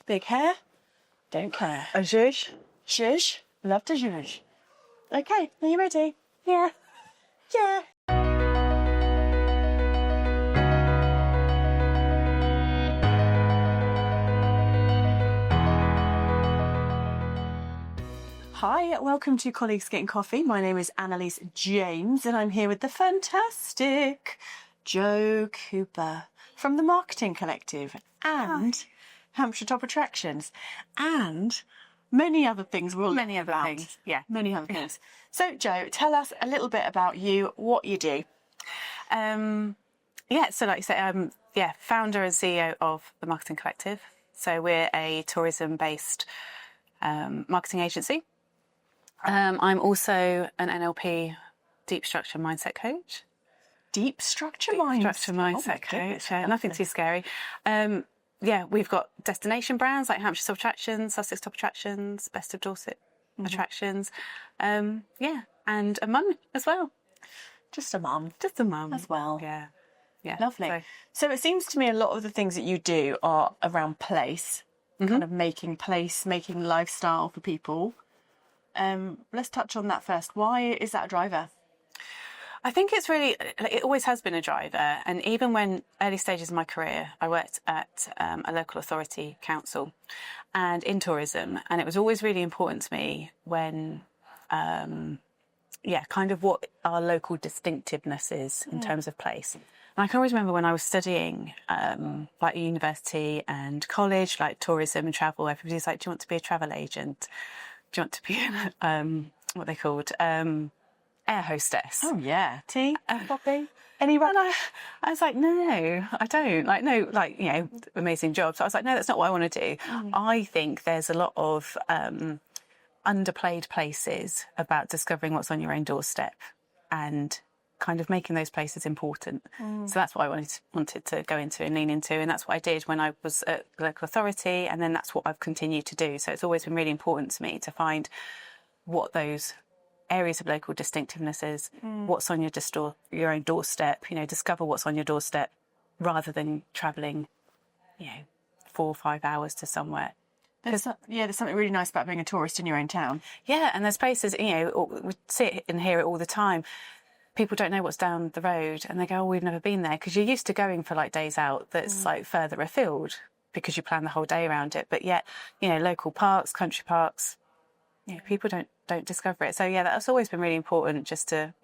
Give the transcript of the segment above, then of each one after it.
big hair, don't care. A zhuzh? Zhuzh, love to zhuzh. Okay, are you ready? Yeah. Yeah. Hi, welcome to Colleagues Getting Coffee. My name is Annelies James and I'm here with the fantastic Jo Cooper from the Marketing Collective and Hampshire Top Attractions and many other things. Many other things, yeah. Many other things. So Jo, tell us a little bit about you, what you do. So like you say, I'm founder and CEO of the Marketing Collective. So we're a tourism-based marketing agency. I'm also an NLP deep structure mindset coach. Deep structure mindset coach. Nothing too scary. We've got destination brands like Hampshire Top Attractions, Sussex Top Attractions, Best of Dorset Attractions. And a mum as well. Just a mum as well. Yeah. Lovely. So it seems to me a lot of the things that you do are around place, kind of making lifestyle for people. Let's touch on that first. Why is that a driver? I think it's really, it always has been a driver. And even when early stages of my career, I worked at a local authority council and in tourism. And it was always really important to me when, kind of what our local distinctiveness is in terms of place. And I can always remember when I was studying, like university and college, like tourism and travel, everybody's like, do you want to be a travel agent? Do you want to be what they called air hostess? Oh yeah, tea, coffee, any? And I was like, no, I don't. Amazing job. So I was like, no, that's not what I want to do. I think there's a lot of underplayed places about discovering what's on your own doorstep and kind of making those places important. So that's what I wanted to go into and lean into, and that's what I did when I was at the local authority, and then that's what I've continued to do. So it's always been really important to me to find what those areas of local distinctiveness is, what's on your own doorstep, discover what's on your doorstep rather than travelling, 4 or 5 hours to somewhere. There's something really nice about being a tourist in your own town. Yeah, and there's places, we sit and hear it all the time. People don't know what's down the road and they go, oh, we've never been there, because you're used to going for like days out that's like further afield because you plan the whole day around it. But yet, local parks, country parks, people don't discover it. So yeah, that's always been really important, just to,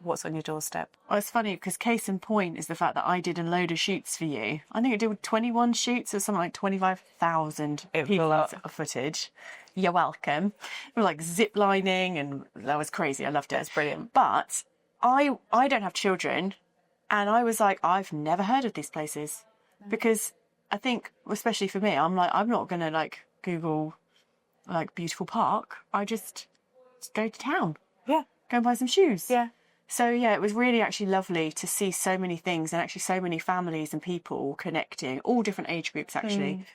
what's on your doorstep. Well, it's funny because case in point is the fact that I did a load of shoots for you. I think I did 21 shoots of something like 25,000 people of footage. You're welcome. We were like zip lining and that was crazy. I loved it. It's brilliant. But I don't have children, and I was like, I've never heard of these places, because I think, especially for me, I'm like, I'm not going to like Google like beautiful park. I just go to town. Yeah. Go and buy some shoes. Yeah. So yeah, it was really actually lovely to see so many things and actually so many families and people connecting, all different age groups actually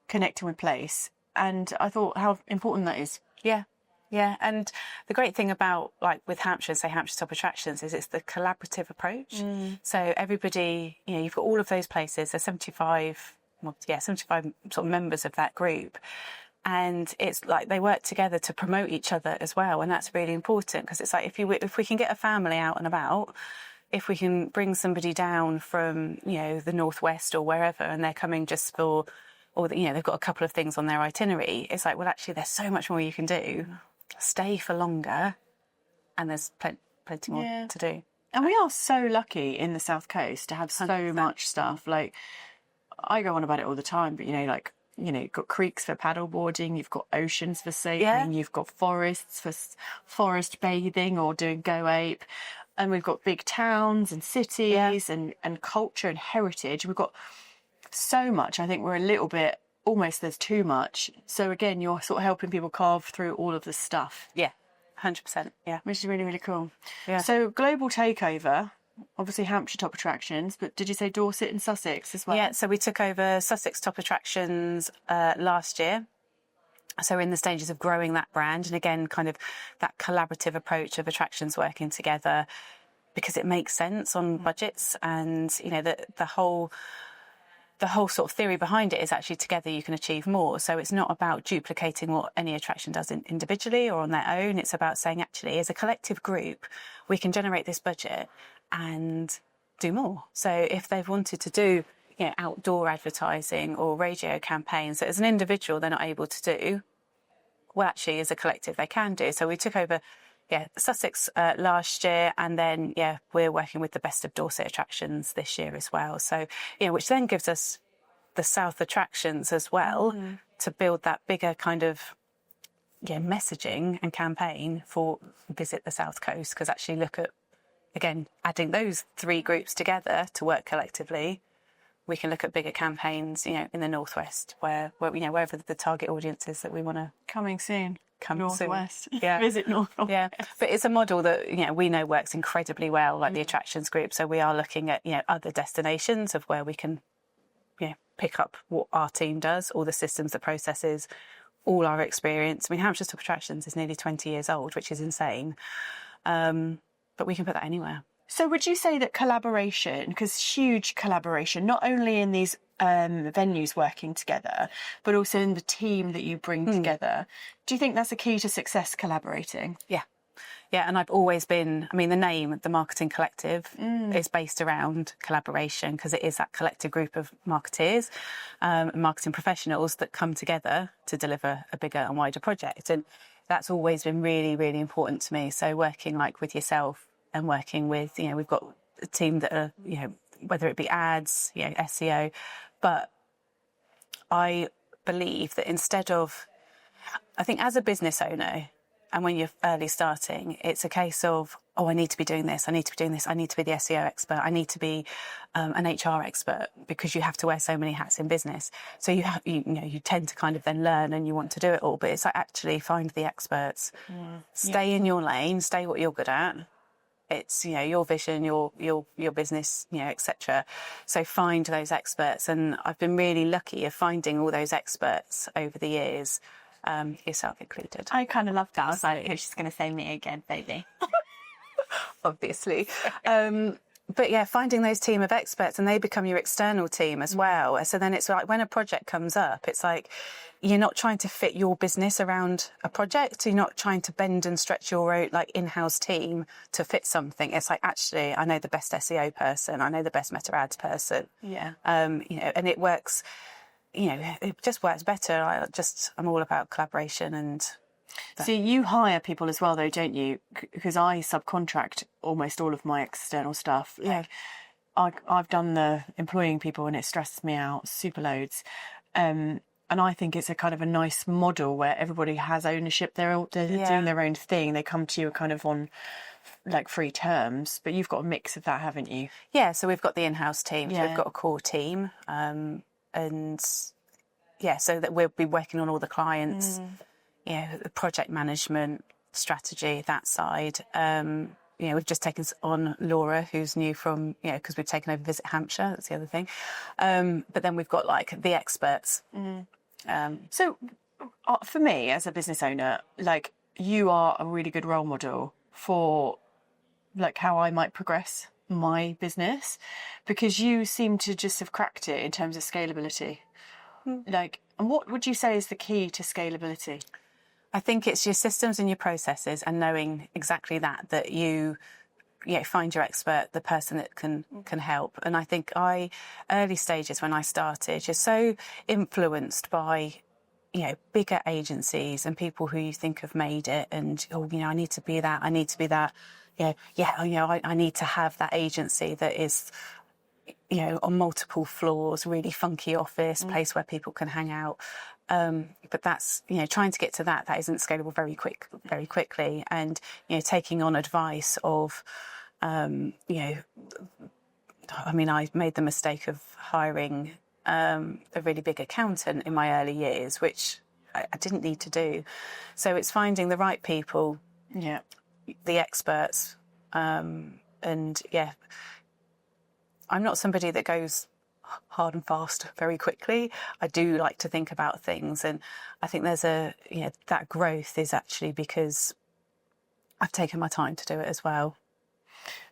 connecting with place. And I thought how important that is. Yeah. Yeah, and the great thing about, like, with Hampshire, say Hampshire Top Attractions, is it's the collaborative approach. So everybody, you've got all of those places. There's 75 sort of members of that group. And it's like they work together to promote each other as well. And that's really important, because it's like if we can get a family out and about, if we can bring somebody down from, the northwest or wherever, and they're coming just for, or they've got a couple of things on their itinerary, it's like, well, actually, there's so much more you can do. Stay for longer, and there's plenty more to do. And we are so lucky in the South Coast to have so 100%. much stuff. Like, I go on about it all the time, but you've got creeks for paddle boarding, you've got oceans for sailing, you've got forests for forest bathing or doing go ape, and we've got big towns and cities and culture and heritage. We've got so much. I think we're a little bit, almost there's too much. So again, you're sort of helping people carve through all of the stuff. Yeah, 100%. Yeah. Which is really, really cool. Yeah. So global takeover, obviously Hampshire Top Attractions, but did you say Dorset and Sussex as well? Yeah, so we took over Sussex Top Attractions last year. So we're in the stages of growing that brand, and again, kind of that collaborative approach of attractions working together, because it makes sense on budgets, and the whole the whole sort of theory behind it is actually together you can achieve more. So it's not about duplicating what any attraction does individually or on their own. It's about saying, actually, as a collective group, we can generate this budget and do more. So if they've wanted to do, you know, outdoor advertising or radio campaigns that as an individual they're not able to do, well, actually, as a collective, they can do. So we took over, Sussex last year, and then, we're working with the Best of Dorset attractions this year as well. So, which then gives us the South attractions as well to build that bigger kind of, messaging and campaign for Visit the South Coast. Because actually look at, again, adding those three groups together to work collectively, we can look at bigger campaigns, in the Northwest, where wherever the target audience is that we want to coming soon. Northwest. Soon. Yeah. Visit Northwest. Yeah. But it's a model that, we know works incredibly well, like the attractions group. So we are looking at, other destinations of where we can, pick up what our team does, all the systems, the processes, all our experience. I mean, Hampshire's Top Attractions is nearly 20 years old, which is insane. But we can put that anywhere. So would you say that collaboration, because huge collaboration, not only in these venues working together, but also in the team that you bring together, do you think that's a key to success, collaborating? Yeah. Yeah, and I've always been, the name, the Marketing Collective, is based around collaboration, because it is that collective group of marketeers, marketing professionals that come together to deliver a bigger and wider project. And that's always been really, really important to me. So working like with yourself and working with, we've got a team that are, whether it be ads, SEO, but I believe that instead of, I think as a business owner, and when you're early starting, it's a case of, I need to be doing this, I need to be doing this, I need to be the SEO expert, I need to be an HR expert, because you have to wear so many hats in business. So you tend to kind of then learn and you want to do it all, but it's like actually find the experts, stay in your lane, stay what you're good at. It's, your vision, your business, etc. So find those experts. And I've been really lucky of finding all those experts over the years, yourself included. I kind of loved that. I was like, she's going to say me again, baby. Obviously. But finding those team of experts, and they become your external team as well. So then it's like when a project comes up, it's like you're not trying to fit your business around a project. You're not trying to bend and stretch your own in-house team to fit something. It's like, actually, I know the best SEO person. I know the best meta ads person. Yeah. And it works, it just works better. I'm all about collaboration and... So you hire people as well, though, don't you? Because I subcontract almost all of my external stuff. Yeah. I've done the employing people, and it stresses me out super loads. And I think it's a kind of a nice model where everybody has ownership. They're doing their own thing. They come to you kind of on free terms, but you've got a mix of that, haven't you? Yeah. So we've got the in-house team. So we've got a core team, and so that we'll be working on all the clients. The project management, strategy, that side. We've just taken on Laura, who's new from, because we've taken over Visit Hampshire. That's the other thing. But then we've got the experts. So for me as a business owner, you are a really good role model for how I might progress my business, because you seem to just have cracked it in terms of scalability. And what would you say is the key to scalability? I think it's your systems and your processes, and knowing exactly that you find your expert, the person that can help. And I think early stages when I started, you're so influenced by, bigger agencies and people who you think have made it, and, I need to be that, I need to be that. I need to have that agency that is, on multiple floors, really funky office, place where people can hang out. But that's, trying to get to that isn't scalable very quickly. And, taking on advice of, I made the mistake of hiring a really big accountant in my early years, which I didn't need to do. So it's finding the right people, the experts, and I'm not somebody that goes hard and fast very quickly. I do like to think about things, and I think there's that growth is actually because I've taken my time to do it as well.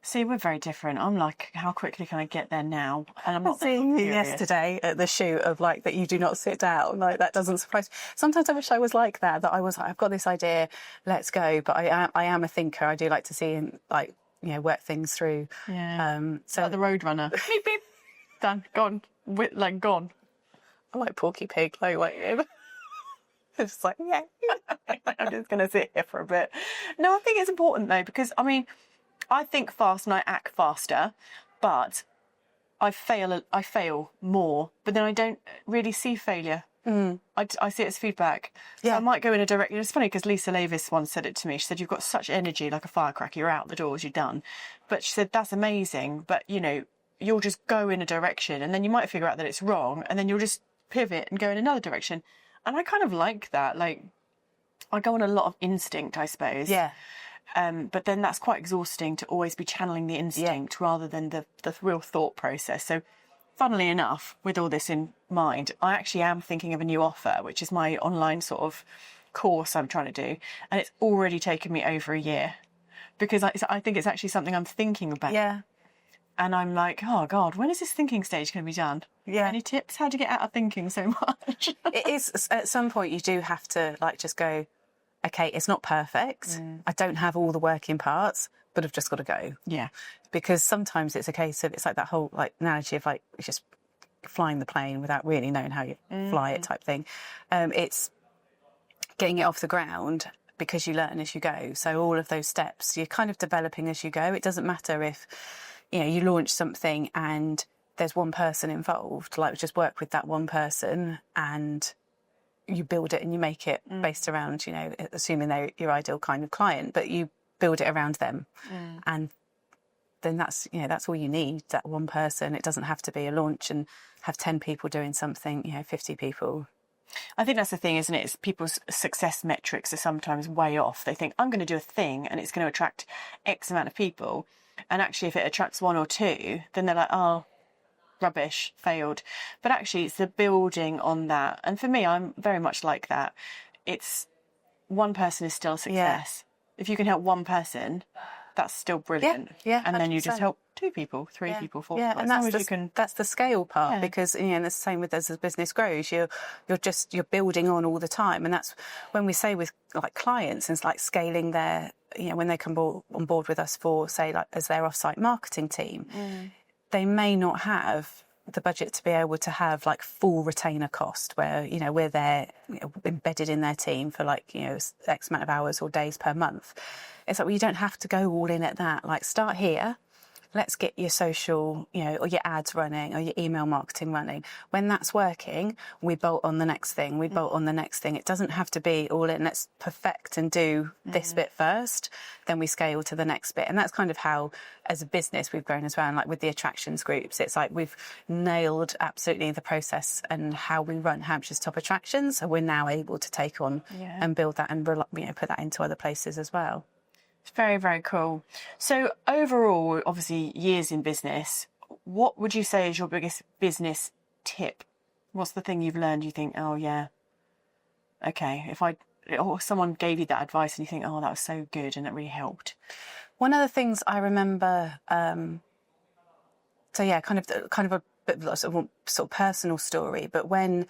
See, we're very different. I'm like, how quickly can I get there now? And I'm not Seeing you furious. yesterday at the shoot of like that you do not sit down, like that doesn't surprise me. Sometimes I wish I was like that I was like, I've got this idea, let's go. But I am a thinker. I do like to see and like, you know, work things through. Yeah. So Like the road runner. Beep, beep. Done. Gone. Like gone. I like Porky Pig, like it's just like, yeah. I'm just going to sit here for a bit. No, I think it's important though, because I mean, I think fast and I act faster, but I fail more, but then I don't really see failure. I see it as feedback. So I might go in a direction. It's funny because Lisa Lavis once said it to me. She said, you've got such energy like a firecracker. You're out the doors, you're done. But she said, that's amazing. But, you know, you'll just go in a direction and then you might figure out that it's wrong and then you'll just pivot and go in another direction. And I kind of like that. Like, I go on a lot of instinct, I suppose. Yeah. But then that's quite exhausting to always be channeling the instinct rather than the real thought process. So funnily enough, with all this in mind, I actually am thinking of a new offer, which is my online sort of course I'm trying to do. And it's already taken me over a year because I think it's actually something I'm thinking about. Yeah. And I'm like, oh God, when is this thinking stage going to be done? Yeah. Any tips? How do you get out of thinking so much? It is, at some point you do have to like just go, okay, it's not perfect. I don't have all the working parts, but I've just got to go. Yeah. Because sometimes it's a case of, it's like that whole like analogy of like just flying the plane without really knowing how you fly it type thing. It's getting it off the ground because you learn as you go. So all of those steps, you're kind of developing as you go. It doesn't matter if, you know, you launch something and there's one person involved, like just work with that one person and you build it and you make it based around, you know, assuming they're your ideal kind of client, but you build it around them. And then that's, you know, that's all you need, that one person. It doesn't have to be a launch and have 10 people doing something, you know, 50 people. I think that's the thing, isn't it? It's people's success metrics are sometimes way off. They think, I'm going to do a thing and it's going to attract X amount of people. And actually, if it attracts one or two, then they're like, oh, rubbish, failed. But actually, it's the building on that. And for me, I'm very much like that. It's one person is still a success. If you can help one person, that's still brilliant. Yeah, and then you 100%. just help 2 people, 3 people, 4 people. And that's the scale part, because you know, the same with as the business grows, you're building on all the time. And that's when we say with like clients, it's like scaling their, you know, when they come on board with us for, say, like as their offsite marketing team, they may not have the budget to be able to have like full retainer cost where, you know, we're there, you know, embedded in their team for like, you know, X amount of hours or days per month. It's like, well, you don't have to go all in at that. Like, start here. Let's get your social, you know, or your ads running or your email marketing running. When that's working, we bolt on the next thing. We bolt on the next thing. It doesn't have to be all in. Let's perfect and do this bit first. Then we scale to the next bit. And that's kind of how, as a business, we've grown as well. And like with the attractions groups, it's like we've nailed absolutely the process and how we run Hampshire's top attractions. So we're now able to take on and build that and, you know, put that into other places as well. It's very, very cool. So overall, obviously, years in business, what would you say is your biggest business tip? What's the thing you've learned you think, oh, yeah, okay, or someone gave you that advice and you think, oh, that was so good and that really helped? One of the things I remember, kind of a bit of sort of personal story, but I'm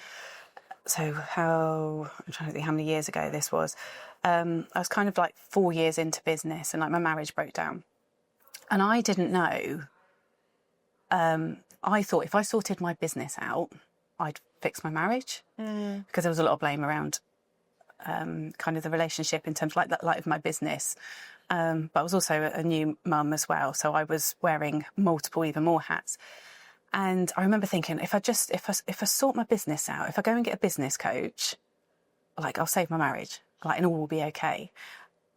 trying to think how many years ago this was. I was kind of like 4 years into business and like my marriage broke down. And I didn't know, I thought if I sorted my business out, I'd fix my marriage because there was a lot of blame around kind of the relationship in terms of like that light of my business. But I was also a new mum as well. So I was wearing multiple, even more hats. And I remember thinking, if I sort my business out, if I go and get a business coach, like I'll save my marriage, like, and all will be okay.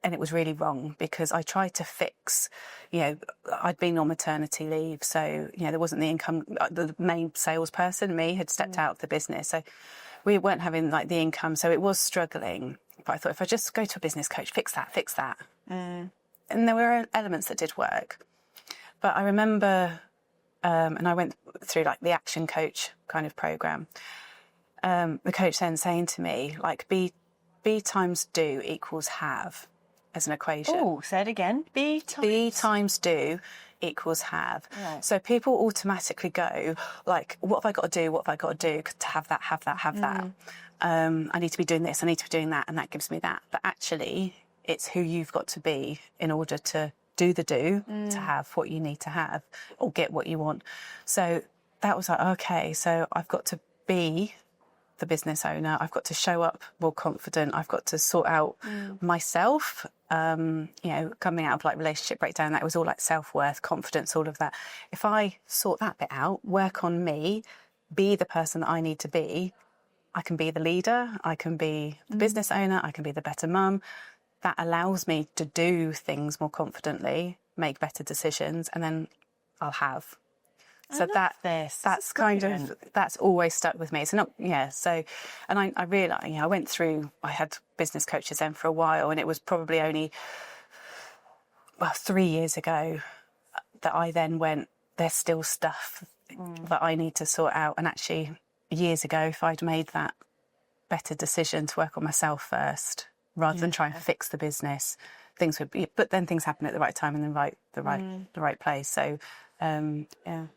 And it was really wrong because I tried to fix, you know, I'd been on maternity leave. So, you know, there wasn't the income, the main salesperson, me, had stepped out of the business. So we weren't having like the income. So it was struggling. But I thought if I just go to a business coach, fix that. And there were elements that did work. But I remember, and I went through like the action coach kind of program. The coach then saying to me, like, be times do equals have. as an equation. Oh, say it again. B times do equals have. Right. So people automatically go like, what have I got to do? What have I got to do to have that, have that, have that? I need to be doing this. I need to be doing that. And that gives me that. But actually, it's who you've got to be in order to do the to have what you need to have or get what you want. So that was like, okay, so I've got to be the business owner. I've got to show up more confident. I've got to sort out myself. You know, coming out of like relationship breakdown, that was all like self-worth, confidence, all of that. If I sort that bit out, work on me, be the person that I need to be, I can be the leader, I can be the business owner, I can be the better mum. That allows me to do things more confidently, make better decisions, and then I'll have. So that's kind of, that's always stuck with me. So not, yeah. So, and I realised, you know, I had business coaches then for a while, and it was probably only, 3 years ago that I then went, there's still stuff that I need to sort out. And actually years ago, if I'd made that better decision to work on myself first, rather than try and fix the business, things would be, but then things happen at the right time and the right place. So, yeah.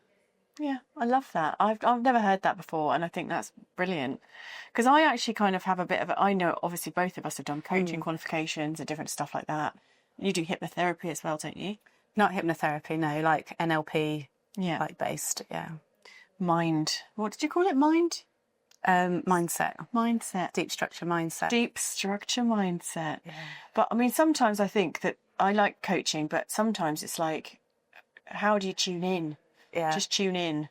Yeah, I love that. I've never heard that before, and I think that's brilliant. Because I actually kind of have a bit of I know obviously both of us have done coaching qualifications and different stuff like that. You do hypnotherapy as well, don't you? Not hypnotherapy, no, like NLP, Yeah. like based, yeah. Mind. What did you call it? Mind? Mindset. Mindset. Deep structure mindset. Deep structure mindset. Yeah. But I mean, sometimes I think that I like coaching, but sometimes it's like, how do you tune in? Yeah. Just tune in,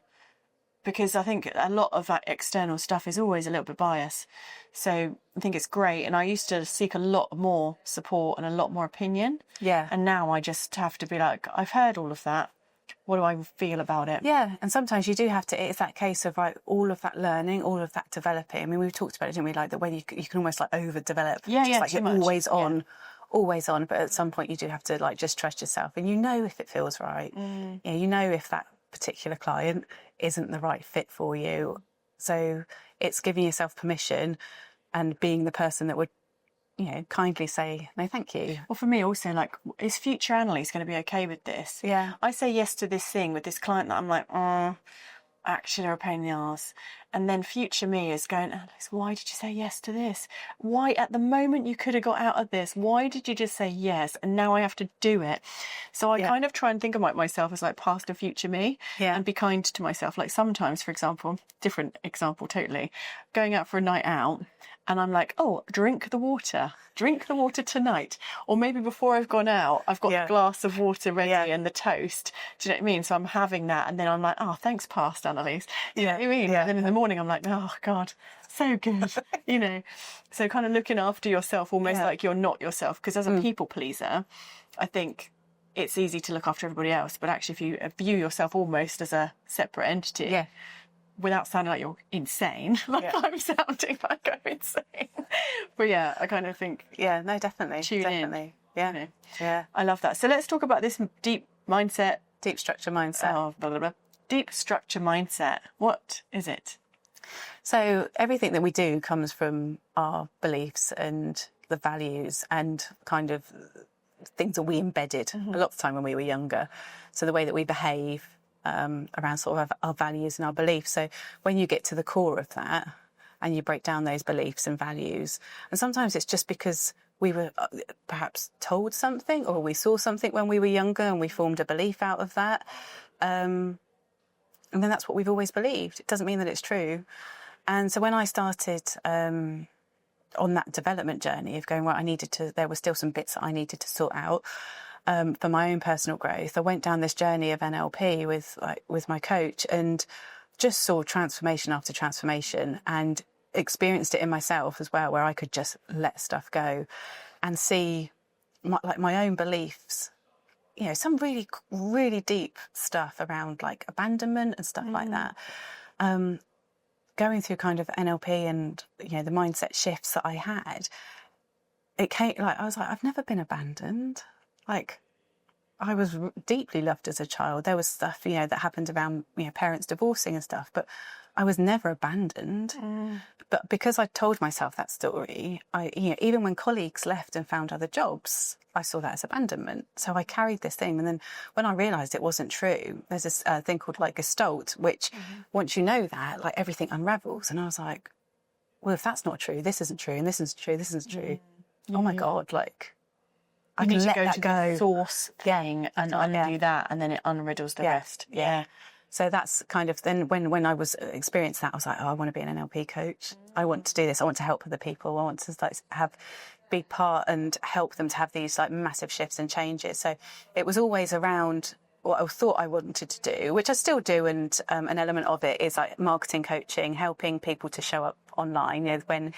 because I think a lot of that external stuff is always a little bit biased. So I think it's great. And I used to seek a lot more support and a lot more opinion. Yeah. And now I just have to be like, I've heard all of that. What do I feel about it? Yeah. And sometimes you do have to, it's that case of like all of that learning, all of that developing. I mean, we've talked about it, didn't we? Like the way you can almost like overdevelop. Yeah, just like too you're much. always on. Always on, but at some point you do have to like just trust yourself, and you know if it feels right. You know if that particular client isn't the right fit for you. So it's giving yourself permission and being the person that would, you know, kindly say no thank you. Well, for me also, like, is future Annelies going to be okay with this? Yeah. I say yes to this thing with this client that I'm like, actually they're a pain in the arse. And then future me is going, Annelies, why did you say yes to this? Why, at the moment you could have got out of this, why did you just say yes? And now I have to do it. So I kind of try and think about myself as like past and future me, and be kind to myself. Like sometimes, for example, different example totally, going out for a night out, and I'm like, oh, drink the water tonight. Or maybe before I've gone out, I've got the glass of water ready and the toast. Do you know what I mean? So I'm having that, and then I'm like, oh, thanks, past Annelies. You know what I mean? Yeah. And then in the morning, I'm like, oh, God, so good. You know? So kind of looking after yourself, almost like you're not yourself. Because as a people pleaser, I think it's easy to look after everybody else. But actually, if you view yourself almost as a separate entity, without sounding like you're insane, like I'm sounding like I'm insane. But yeah, I kind of think... Yeah, no, definitely. Tune definitely. in. Yeah. You know. Yeah. I love that. So let's talk about this deep mindset. Deep structure mindset. Oh, blah, blah, blah. Deep structure mindset. What is it? So everything that we do comes from our beliefs and the values and kind of things that we embedded a lot of the time when we were younger. So the way that we behave around sort of our values and our beliefs. So when you get to the core of that and you break down those beliefs and values, and sometimes it's just because we were perhaps told something or we saw something when we were younger and we formed a belief out of that. And then that's what we've always believed. It doesn't mean that it's true. And so when I started on that development journey of going, well, there were still some bits that I needed to sort out for my own personal growth. I went down this journey of NLP with my coach and just saw transformation after transformation and experienced it in myself as well, where I could just let stuff go and see my own beliefs. You know, some really, really deep stuff around like abandonment and stuff like that. Going through kind of NLP and, you know, the mindset shifts that I had, it came like, I was like, I've never been abandoned. Like, I was deeply loved as a child. There was stuff, you know, that happened around, you know, parents divorcing and stuff, but I was never abandoned. But because I told myself that story, even when colleagues left and found other jobs, I saw that as abandonment. So I carried this thing. And then when I realised it wasn't true, there's this thing called like Gestalt, which once you know that, like everything unravels. And I was like, well, if that's not true, this isn't true, and this isn't true, this isn't true. Oh my God, like I can let that go. The source thing and undo that, and then it unriddles the rest. Yeah. So that's kind of then when I was experienced that, I was like, oh, I want to be an NLP coach. I want to do this. I want to help other people. I want to like be part and help them to have these like massive shifts and changes. So it was always around what I thought I wanted to do, which I still do, and an element of it is like marketing coaching, helping people to show up online. When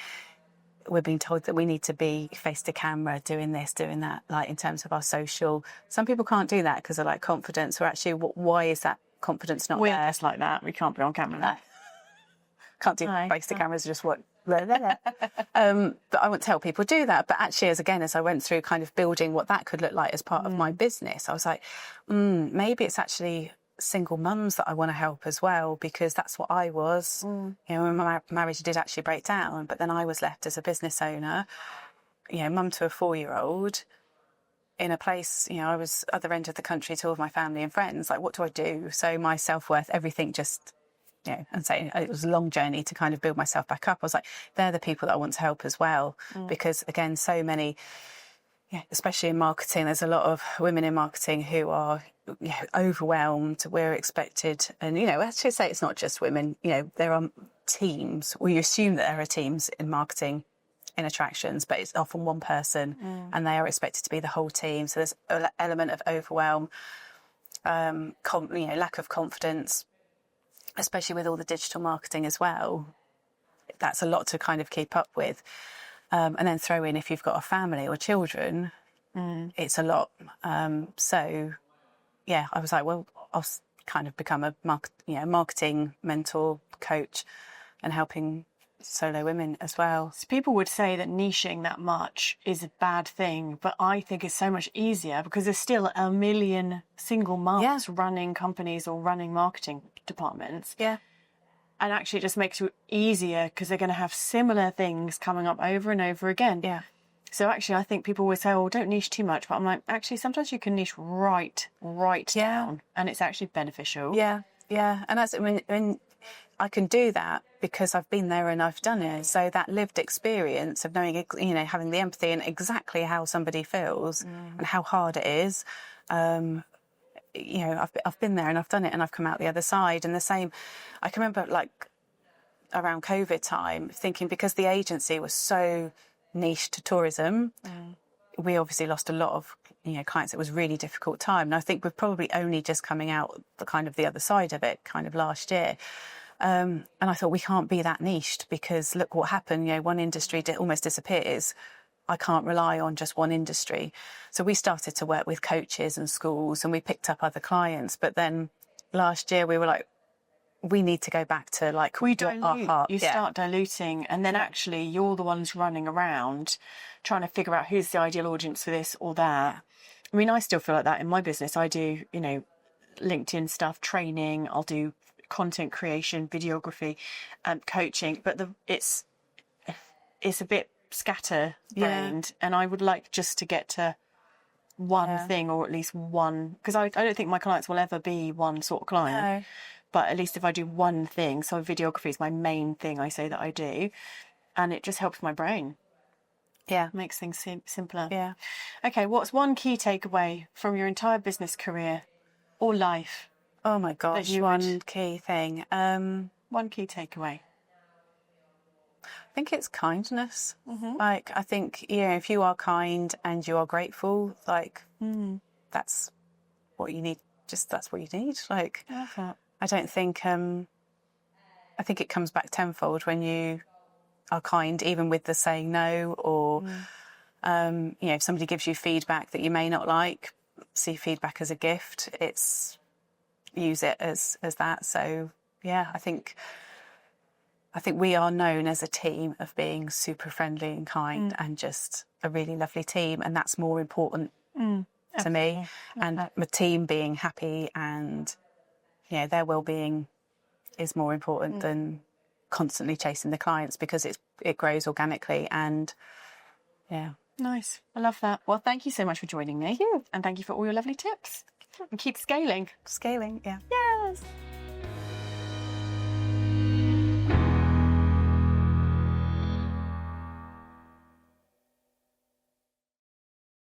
we're being told that we need to be face to camera, doing this, doing that, like in terms of our social. Some people can't do that because of like confidence, or actually, why is that confidence not We're there? just like that. We can't be on camera. Can't do face to cameras, just what. But I want to help people do that. But actually, as I went through kind of building what that could look like as part of my business, I was like, maybe it's actually single mums that I want to help as well, because that's what I was. When my marriage did actually break down, but then I was left as a business owner, mum to a 4-year-old in a place, I was other end of the country to all of my family and friends. Like, what do I do? So my self-worth, everything just, and saying it was a long journey to kind of build myself back up. I was like, they're the people that I want to help as well. Because again, so many, especially in marketing, there's a lot of women in marketing who are overwhelmed. We're expected, and I should say it's not just women. There are teams. We assume that there are teams in marketing, in attractions, but it's often one person, and they are expected to be the whole team. So there's an element of overwhelm, lack of confidence, especially with all the digital marketing as well. That's a lot to kind of keep up with. And then throw in if you've got a family or children, it's a lot. So, I was like, well, I'll kind of become a marketing mentor, coach, and helping solo women as well. So people would say that niching that much is a bad thing, but I think it's so much easier because there's still a million single mums running companies or running marketing departments. Yeah. And actually it just makes it easier because they're going to have similar things coming up over and over again. Yeah. So actually I think people always say, oh, don't niche too much. But I'm like, actually, sometimes you can niche right down and it's actually beneficial. Yeah. Yeah. And that's, when I can do that because I've been there and I've done it. So that lived experience of knowing, having the empathy and exactly how somebody feels and how hard it is. I've been there and I've done it and I've come out the other side. And the same, I can remember like around COVID time thinking, because the agency was so niche to tourism, we obviously lost a lot of clients. It was a really difficult time, and I think we're probably only just coming out the other side of it kind of last year. And I thought, we can't be that niched because look what happened. One industry almost disappears. I can't rely on just one industry. So we started to work with coaches and schools, and we picked up other clients. But then last year we were like, we need to go back to like we dilute. You start diluting, and then actually you're the ones running around trying to figure out who's the ideal audience for this or that. I mean, I still feel like that in my business. I do, LinkedIn stuff, training. I'll do content creation, videography, coaching. But it's a bit scatterbrained, and I would like just to get to one thing, or at least one, because I don't think my clients will ever be one sort of client. No. But at least if I do one thing, so videography is my main thing I say that I do, and it just helps my brain. Yeah. Makes things simpler. Yeah. Okay, what's one key takeaway from your entire business career or life? Oh my gosh, one key thing. One key takeaway. I think it's kindness. Like, I think, if you are kind and you are grateful, like, that's what you need. Just that's what you need. Like, I don't think, I think it comes back tenfold when you are kind, even with the saying no, or, if somebody gives you feedback that you may not like, see feedback as a gift. Use it as that. So, I think we are known as a team of being super friendly and kind and just a really lovely team. And that's more important to me. And my team being happy and, their well-being is more important than constantly chasing the clients, because it grows organically. And yeah. Nice. I love that. Well, thank you so much for joining me. Thank you. And thank you for all your lovely tips. And keep scaling. Scaling, yeah. Yes.